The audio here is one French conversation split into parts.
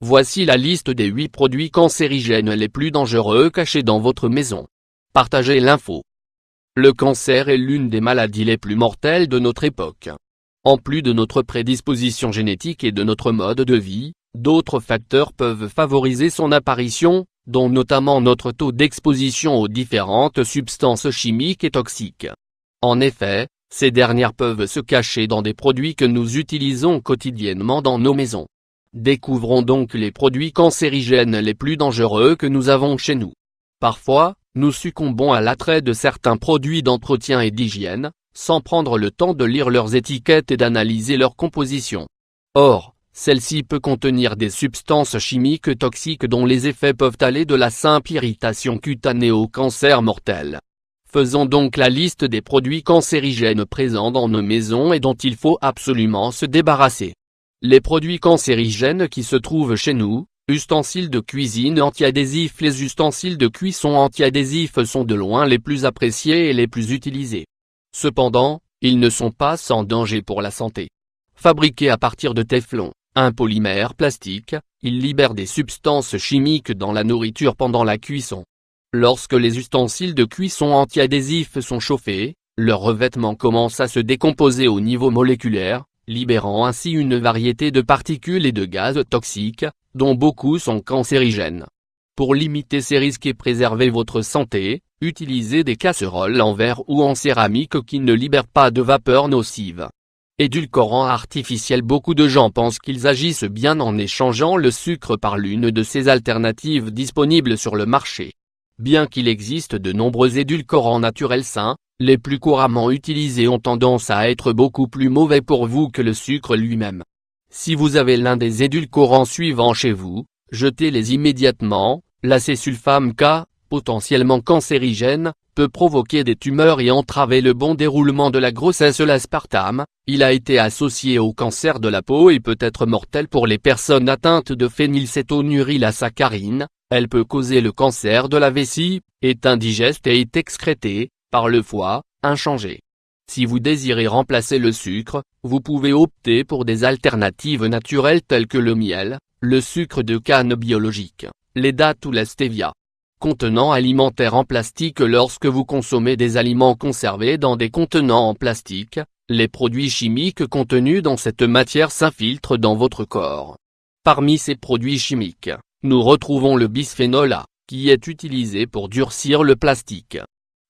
Voici la liste des 8 produits cancérigènes les plus dangereux cachés dans votre maison. Partagez l'info. Le cancer est l'une des maladies les plus mortelles de notre époque. En plus de notre prédisposition génétique et de notre mode de vie, d'autres facteurs peuvent favoriser son apparition, dont notamment notre taux d'exposition aux différentes substances chimiques et toxiques. En effet, ces dernières peuvent se cacher dans des produits que nous utilisons quotidiennement dans nos maisons. Découvrons donc les produits cancérigènes les plus dangereux que nous avons chez nous. Parfois, nous succombons à l'attrait de certains produits d'entretien et d'hygiène, sans prendre le temps de lire leurs étiquettes et d'analyser leur composition. Or, celle-ci peut contenir des substances chimiques toxiques dont les effets peuvent aller de la simple irritation cutanée au cancer mortel. Faisons donc la liste des produits cancérigènes présents dans nos maisons et dont il faut absolument se débarrasser. Les produits cancérigènes qui se trouvent chez nous: ustensiles de cuisine antiadhésifs. Les ustensiles de cuisson antiadhésifs sont de loin les plus appréciés et les plus utilisés. Cependant, ils ne sont pas sans danger pour la santé. Fabriqués à partir de téflon, un polymère plastique, ils libèrent des substances chimiques dans la nourriture pendant la cuisson. Lorsque les ustensiles de cuisson antiadhésifs sont chauffés, leur revêtement commence à se décomposer au niveau moléculaire, libérant ainsi une variété de particules et de gaz toxiques, dont beaucoup sont cancérigènes. Pour limiter ces risques et préserver votre santé, utilisez des casseroles en verre ou en céramique qui ne libèrent pas de vapeur nocive. Édulcorant artificiel. Beaucoup de gens pensent qu'ils agissent bien en échangeant le sucre par l'une de ces alternatives disponibles sur le marché. Bien qu'il existe de nombreux édulcorants naturels sains, les plus couramment utilisés ont tendance à être beaucoup plus mauvais pour vous que le sucre lui-même. Si vous avez l'un des édulcorants suivants chez vous, jetez-les immédiatement. L'acésulfame K, potentiellement cancérigène, peut provoquer des tumeurs et entraver le bon déroulement de la grossesse. L'aspartame, il a été associé au cancer de la peau et peut être mortel pour les personnes atteintes de phénylcétonurylsaccharine. Elle peut causer le cancer de la vessie, est indigeste et est excrétée, par le foie, inchangé. Si vous désirez remplacer le sucre, vous pouvez opter pour des alternatives naturelles telles que le miel, le sucre de canne biologique, les dattes ou la stevia. Contenants alimentaires en plastique. Lorsque vous consommez des aliments conservés dans des contenants en plastique, les produits chimiques contenus dans cette matière s'infiltrent dans votre corps. Parmi ces produits chimiques, nous retrouvons le bisphénol A, qui est utilisé pour durcir le plastique.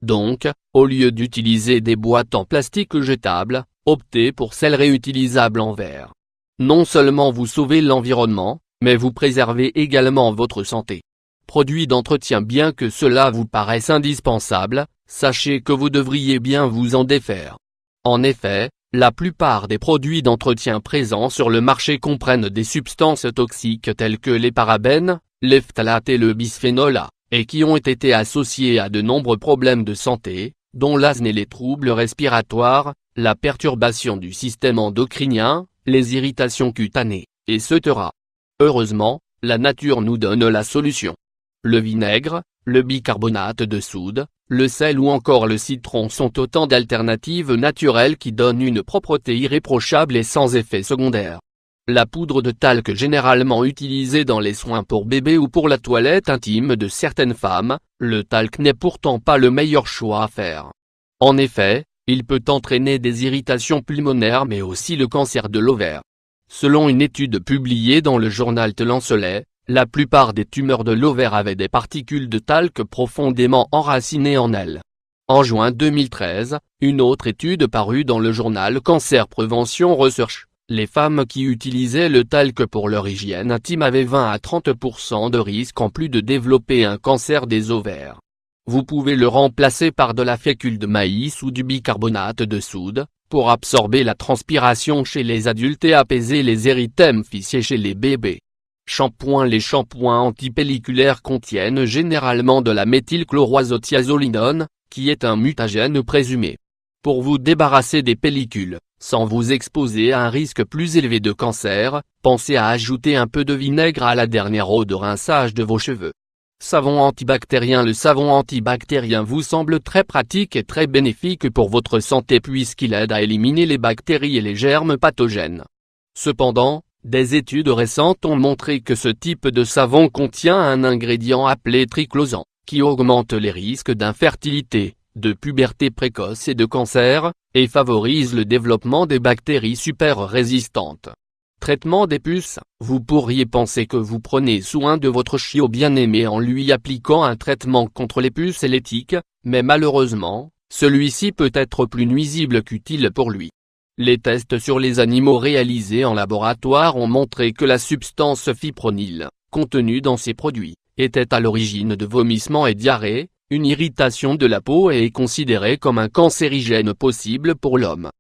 Donc, au lieu d'utiliser des boîtes en plastique jetables, optez pour celles réutilisables en verre. Non seulement vous sauvez l'environnement, mais vous préservez également votre santé. Produits d'entretien. Bien que cela vous paraisse indispensable, sachez que vous devriez bien vous en défaire. En effet, la plupart des produits d'entretien présents sur le marché comprennent des substances toxiques telles que les parabènes, les phtalates et le bisphénol A, et qui ont été associés à de nombreux problèmes de santé, dont l'asthme et les troubles respiratoires, la perturbation du système endocrinien, les irritations cutanées, etc. Heureusement, la nature nous donne la solution. Le vinaigre, le bicarbonate de soude, le sel ou encore le citron sont autant d'alternatives naturelles qui donnent une propreté irréprochable et sans effet secondaire. La poudre de talc généralement utilisée dans les soins pour bébé ou pour la toilette intime de certaines femmes, le talc n'est pourtant pas le meilleur choix à faire. En effet, il peut entraîner des irritations pulmonaires mais aussi le cancer de l'ovaire. Selon une étude publiée dans le journal The Lancet, la plupart des tumeurs de l'ovaire avaient des particules de talc profondément enracinées en elles. En juin 2013, une autre étude parue dans le journal Cancer Prevention Research, les femmes qui utilisaient le talc pour leur hygiène intime avaient 20 à 30% de risque en plus de développer un cancer des ovaires. Vous pouvez le remplacer par de la fécule de maïs ou du bicarbonate de soude, pour absorber la transpiration chez les adultes et apaiser les érythèmes fissés chez les bébés. Shampoing. Les shampoings antipelliculaires contiennent généralement de la méthylchloroisothiazolinone, qui est un mutagène présumé. Pour vous débarrasser des pellicules, sans vous exposer à un risque plus élevé de cancer, pensez à ajouter un peu de vinaigre à la dernière eau de rinçage de vos cheveux. Savon antibactérien. Le savon antibactérien vous semble très pratique et très bénéfique pour votre santé puisqu'il aide à éliminer les bactéries et les germes pathogènes. Cependant, Des études récentes ont montré que ce type de savon contient un ingrédient appelé triclosan, qui augmente les risques d'infertilité, de puberté précoce et de cancer, et favorise le développement des bactéries super résistantes. Traitement des puces. Vous pourriez penser que vous prenez soin de votre chiot bien-aimé en lui appliquant un traitement contre les puces et les tiques, mais malheureusement, celui-ci peut être plus nuisible qu'utile pour lui. Les tests sur les animaux réalisés en laboratoire ont montré que la substance fipronil, contenue dans ces produits, était à l'origine de vomissements et diarrhées, une irritation de la peau et est considérée comme un cancérigène possible pour l'homme.